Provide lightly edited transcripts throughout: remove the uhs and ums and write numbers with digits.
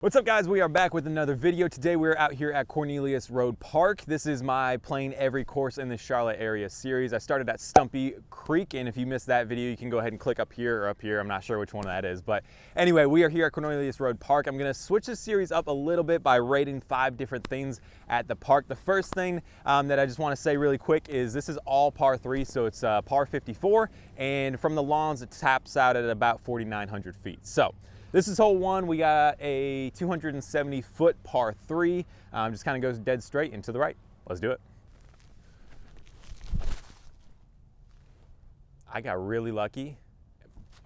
What's up guys, we are back with another video. Today we're out here at Cornelius Road Park. This is my Playing Every Course in the Charlotte Area series. I started at Stumpy Creek, and if you missed that video, you can go ahead and click up here or up here. I'm not sure which one that is, but anyway, we are here at Cornelius Road Park. I'm gonna switch this series up a little bit by rating 5 different things at the park. The first thing that I just wanna say really quick is this is all par 3, so it's par 54, and from the lawns, it taps out at about 4,900 feet. So, this is hole 1. We got a 270-foot par 3. Just kind of goes dead straight and to the right. Let's do it. I got really lucky,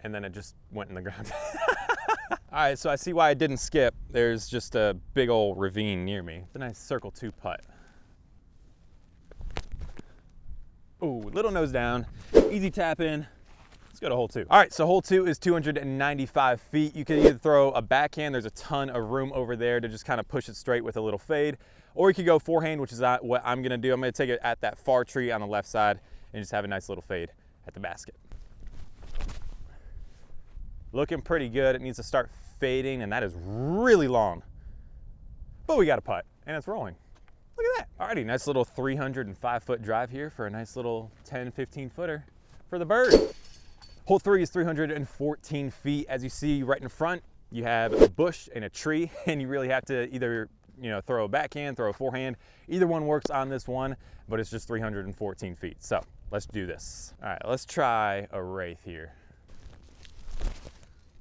and then it just went in the ground. All right, so I see why I didn't skip. There's just a big old ravine near me. It's a nice circle 2 putt. Ooh, little nose down, easy tap in. Let's go to hole 2. All right, so hole 2 is 295 feet. You can either throw a backhand, there's a ton of room over there to just kind of push it straight with a little fade, or you could go forehand, which is what I'm gonna do. I'm gonna take it at that far tree on the left side and just have a nice little fade at the basket. Looking pretty good. It needs to start fading, and that is really long. But we got a putt, and it's rolling. Look at that. Alrighty, nice little 305-foot drive here for a nice little 10, 15-footer for the bird. Hole 3 is 314 feet. As you see right in front, you have a bush and a tree, and you really have to either throw a backhand, throw a forehand. Either one works on this one, but it's just 314 feet. So let's do this. All right, let's try a wraith here.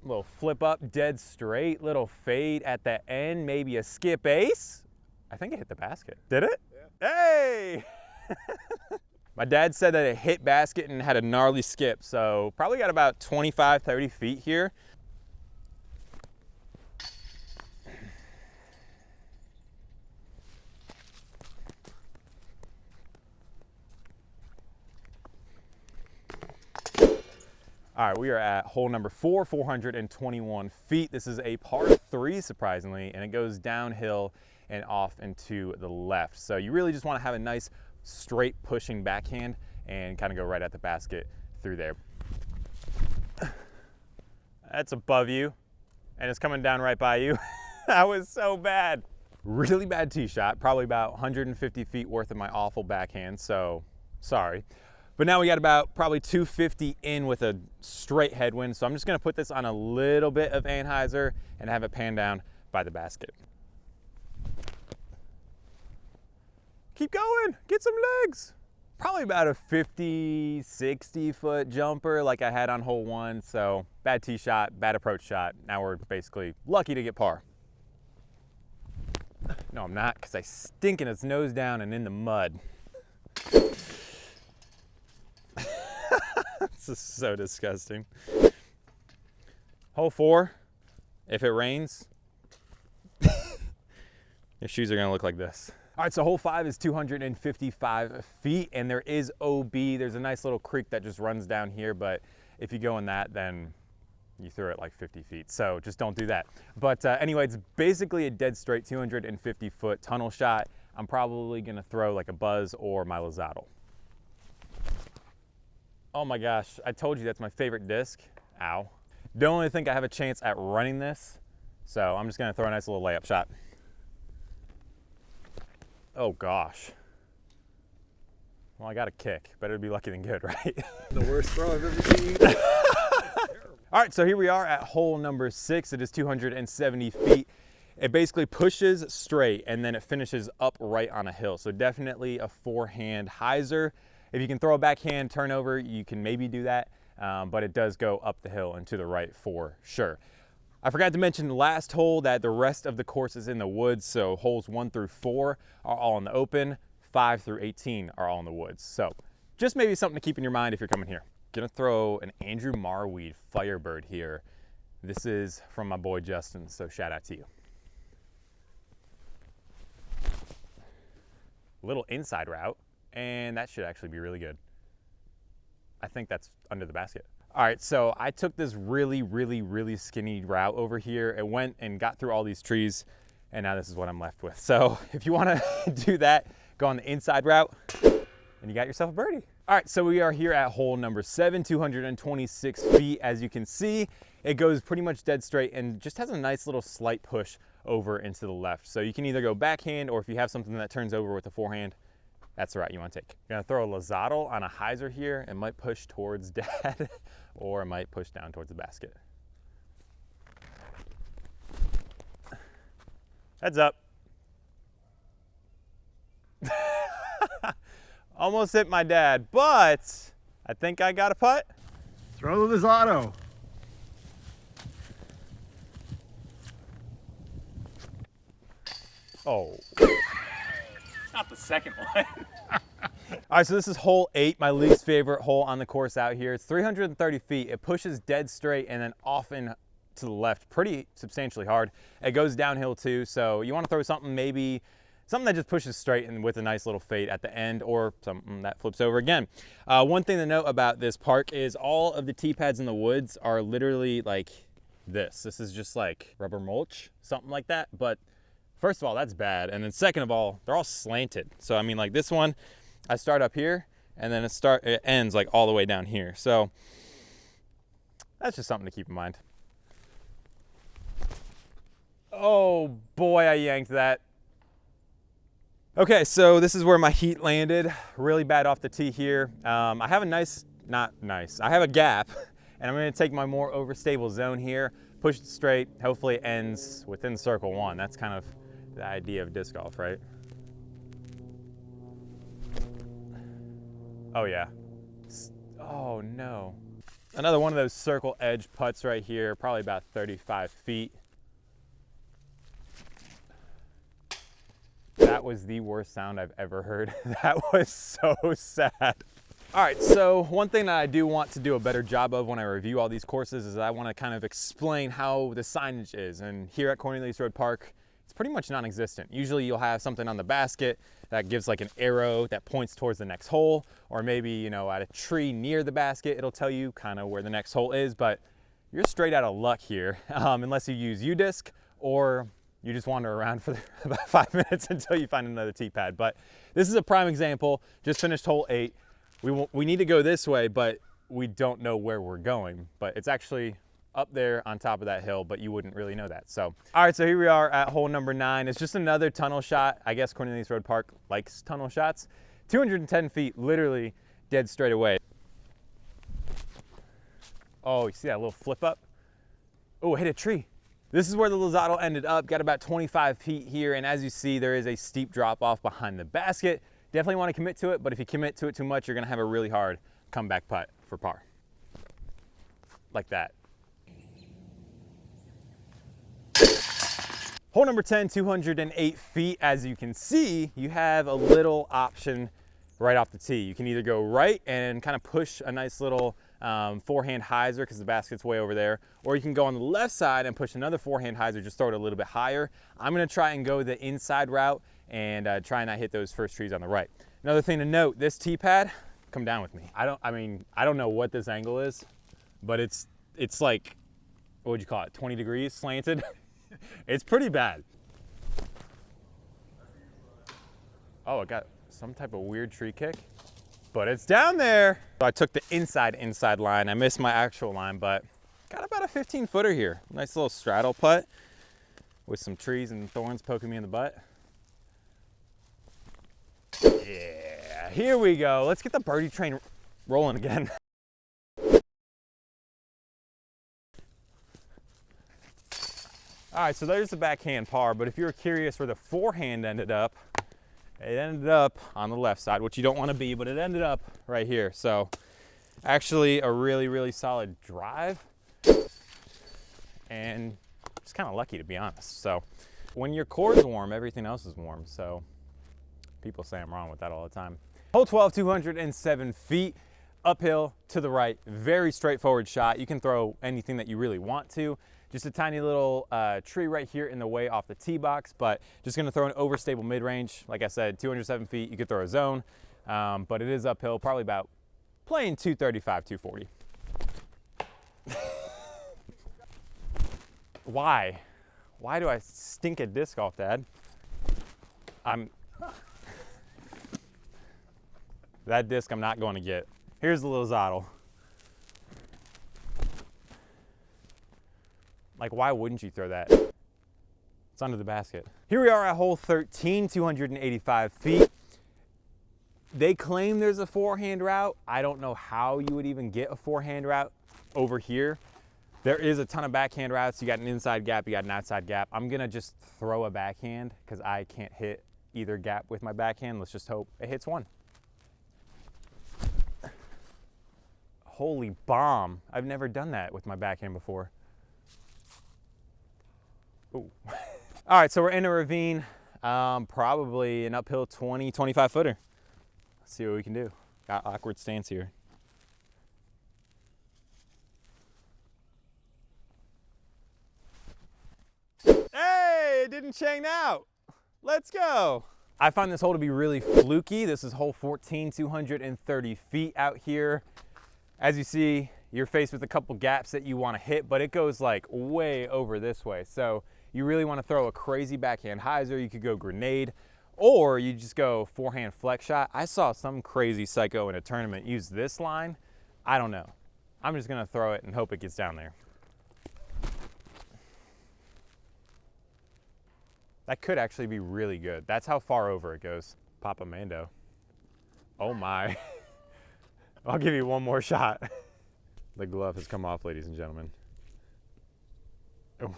A little flip up, dead straight, little fade at the end, maybe a skip ace. I think it hit the basket. Did it? Yeah. Hey! My dad said that it hit basket and had a gnarly skip, so probably got about 25, 30 feet here. All right, we are at hole number 4, 421 feet. This is a par 3, surprisingly, and it goes downhill and off and to the left. So you really just want to have a nice straight pushing backhand and kind of go right at the basket through there. That's above you, and it's coming down right by you. That was so bad. Really bad tee shot, probably about 150 feet worth of my awful backhand, so sorry. But now we got about probably 250 in with a straight headwind, so I'm just gonna put this on a little bit of anhyzer and have it pan down by the basket. Keep going, get some legs. Probably about a 50, 60 foot jumper like I had on hole 1. So bad tee shot, bad approach shot. Now we're basically lucky to get par. No, I'm not, because I stink and it's nose down and in the mud. This is so disgusting. Hole 4, if it rains, your shoes are gonna look like this. All right, so hole 5 is 255 feet, and there is OB. There's a nice little creek that just runs down here, but if you go in that, then you throw it like 50 feet. So just don't do that. But anyway, it's basically a dead straight 250-foot tunnel shot. I'm probably gonna throw like a Buzz or my Lozado. Oh my gosh, I told you that's my favorite disc. Ow. Don't really think I have a chance at running this, so I'm just gonna throw a nice little layup shot. Oh gosh. Well, I got a kick. Better be lucky than good, right? The worst throw I've ever seen. All right, so here we are at hole number 6. It is 270 feet. It basically pushes straight and then it finishes up right on a hill. So definitely a forehand hyzer. If you can throw a backhand turnover, you can maybe do that, but it does go up the hill and to the right for sure. I forgot to mention the last hole that the rest of the course is in the woods, so holes 1 through 4 are all in the open, 5 through 18 are all in the woods. So just maybe something to keep in your mind if you're coming here. Gonna throw an Andrew Marweed Firebird here. This is from my boy Justin, so shout out to you. Little inside route, and that should actually be really good. I think that's under the basket. All right, so I took this really skinny route over here. It went and got through all these trees, and now this is what I'm left with. So if you wanna do that, go on the inside route, and you got yourself a birdie. All right, so we are here at hole number 7, 226 feet. As you can see, it goes pretty much dead straight and just has a nice little slight push over into the left. So you can either go backhand, or if you have something that turns over with a forehand, that's the route you want to take. You're gonna throw a Lozado on a hyzer here. It might push towards dad or it might push down towards the basket. Heads up. Almost hit my dad, but I think I got a putt. Throw the Lozado. Oh. Not the second one. All right, so this is hole 8, my least favorite hole on the course out here. It's 330 feet. It pushes dead straight and then often to the left pretty substantially hard. It goes downhill too, so you want to throw something, maybe something that just pushes straight and with a nice little fade at the end, or something that flips over again. One thing to note about this park is all of the tee pads in the woods are literally like this. This is just like rubber mulch, something like that. But first of all, that's bad. And then second of all, they're all slanted. So I mean, like this one, I start up here and then it ends like all the way down here. So that's just something to keep in mind. Oh boy, I yanked that. Okay, so this is where my heat landed. Really bad off the tee here. I have I have a gap, and I'm gonna take my more overstable zone here, push it straight, hopefully it ends within circle 1. That's kind of the idea of disc golf, right? Oh yeah. Oh no. Another one of those circle edge putts right here, probably about 35 feet. That was the worst sound I've ever heard. That was so sad. All right, so one thing that I do want to do a better job of when I review all these courses is I want to kind of explain how the signage is. And here at Cornelius Road Park, it's pretty much non-existent. Usually you'll have something on the basket that gives like an arrow that points towards the next hole, or maybe, you know, at a tree near the basket, it'll tell you kind of where the next hole is, but you're straight out of luck here, unless you use U-disc or you just wander around for about 5 minutes until you find another tee pad. But this is a prime example. Just finished hole 8. We need to go this way, but we don't know where we're going. But it's actually up there on top of that hill, but you wouldn't really know that. So, all right, so here we are at hole number 9. It's just another tunnel shot. I guess Cornelius Road Park likes tunnel shots. 210 feet, literally dead straight away. Oh, you see that little flip up? Oh, hit a tree. This is where the Lozado ended up, got about 25 feet here, and as you see, there is a steep drop off behind the basket. Definitely want to commit to it, but if you commit to it too much, you're gonna have a really hard comeback putt for par. Like that. Hole number 10, 208 feet. As you can see, you have a little option right off the tee. You can either go right and kind of push a nice little forehand hyzer because the basket's way over there, or you can go on the left side and push another forehand hyzer, just throw it a little bit higher. I'm gonna try and go the inside route and try and not hit those first trees on the right. Another thing to note, this tee pad, come down with me. I don't know what this angle is, but it's like, what would you call it, 20 degrees slanted? It's pretty bad. Oh, it got some type of weird tree kick, but it's down there. So I took the inside line. I missed my actual line, but got about a 15-footer here. Nice little straddle putt with some trees and thorns poking me in the butt. Yeah, here we go. Let's get the birdie train rolling again. All right, so there's the backhand par, but if you're curious where the forehand ended up, it ended up on the left side, which you don't want to be, but it ended up right here. So actually a really, really solid drive and just kind of lucky, to be honest. So when your core's warm, everything else is warm. So people say I'm wrong with that all the time. Hole 12, 207 feet, uphill to the right, very straightforward shot. You can throw anything that you really want to. Just a tiny little tree right here in the way off the tee box, but just gonna throw an overstable mid-range. Like I said, 207 feet, you could throw a zone, but it is uphill, probably about playing 235, 240. Why? Why do I stink at disc golf, Dad? That disc I'm not going to get. Here's the Lozado. Like, why wouldn't you throw that? It's under the basket. Here we are at hole 13, 285 feet. They claim there's a forehand route. I don't know how you would even get a forehand route over here. There is a ton of backhand routes. You got an inside gap, you got an outside gap. I'm gonna just throw a backhand because I can't hit either gap with my backhand. Let's just hope it hits one. Holy bomb. I've never done that with my backhand before. Ooh. All right, so we're in a ravine, probably an uphill 20, 25 footer. Let's see what we can do. Got awkward stance here. Hey, it didn't chain out. Let's go. I find this hole to be really fluky. This is hole 14, 230 feet out here. As you see, you're faced with a couple gaps that you want to hit, but it goes like way over this way. So you really want to throw a crazy backhand hyzer. You could go grenade, or you just go forehand flex shot. I saw some crazy psycho in a tournament use this line. I don't know. I'm just gonna throw it and hope it gets down there. That could actually be really good. That's how far over it goes. Pop a Mando. Oh my. I'll give you one more shot. The glove has come off, ladies and gentlemen. Oh.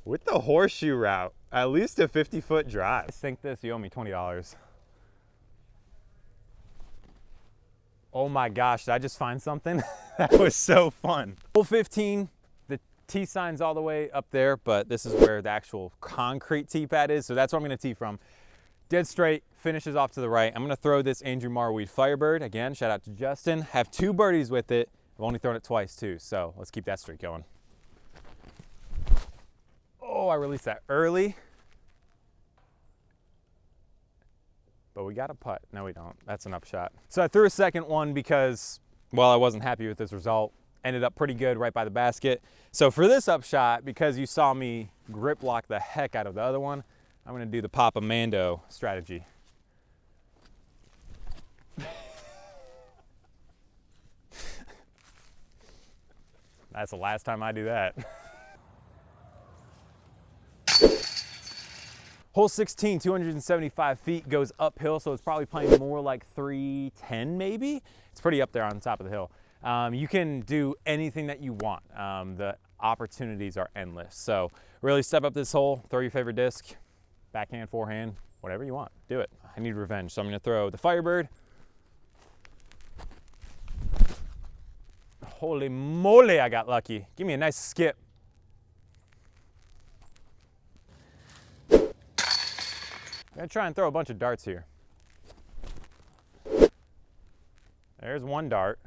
With the horseshoe route, at least a 50-foot drive. Sink this, you owe me $20. Oh my gosh, did I just find something? That was so fun. Hole 15, the tee sign's all the way up there, but this is where the actual concrete tee pad is, so that's where I'm gonna tee from. Dead straight, finishes off to the right. I'm gonna throw this Andrew Marweed Firebird. Again, shout out to Justin. Have 2 birdies with it. I've only thrown it twice too, so let's keep that streak going. Oh, I released that early. But we got a putt. No, we don't. That's an upshot. So I threw a second one because, well, I wasn't happy with this result. Ended up pretty good right by the basket. So for this upshot, because you saw me grip lock the heck out of the other one, I'm gonna do the Pop a Mando strategy. That's the last time I do that. Hole 16, 275 feet, goes uphill, so it's probably playing more like 310 maybe. It's pretty up there on the top of the hill. You can do anything that you want. The opportunities are endless. So really step up this hole, throw your favorite disc, backhand, forehand, whatever you want, do it. I need revenge, so I'm gonna throw the Firebird. Holy moly, I got lucky. Give me a nice skip. I'm gonna try and throw a bunch of darts here. There's one dart.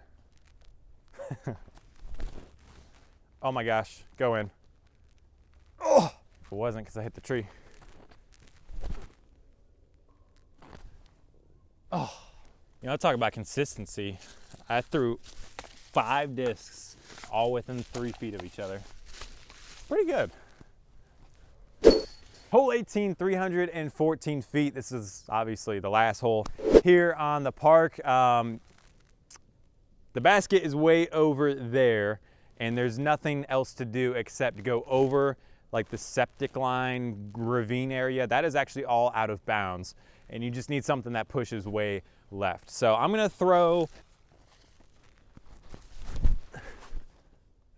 Oh my gosh, go in. Oh, it wasn't because I hit the tree. Oh, you know, talk about consistency. I threw 5 discs all within 3 feet of each other. Pretty good. Hole 18, 314 feet. This is obviously the last hole here on the park. The basket is way over there, and there's nothing else to do except go over like the septic line ravine area. That is actually all out of bounds, and you just need something that pushes way left. So I'm gonna throw.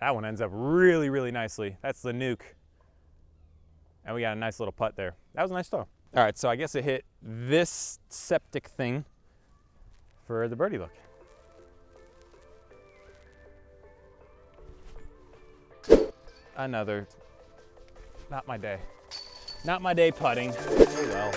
That one ends up really, really nicely. That's the nuke. And we got a nice little putt there. That was a nice throw. All right, so I guess it hit this septic thing for the birdie look. Another, not my day. Not my day putting. Oh well.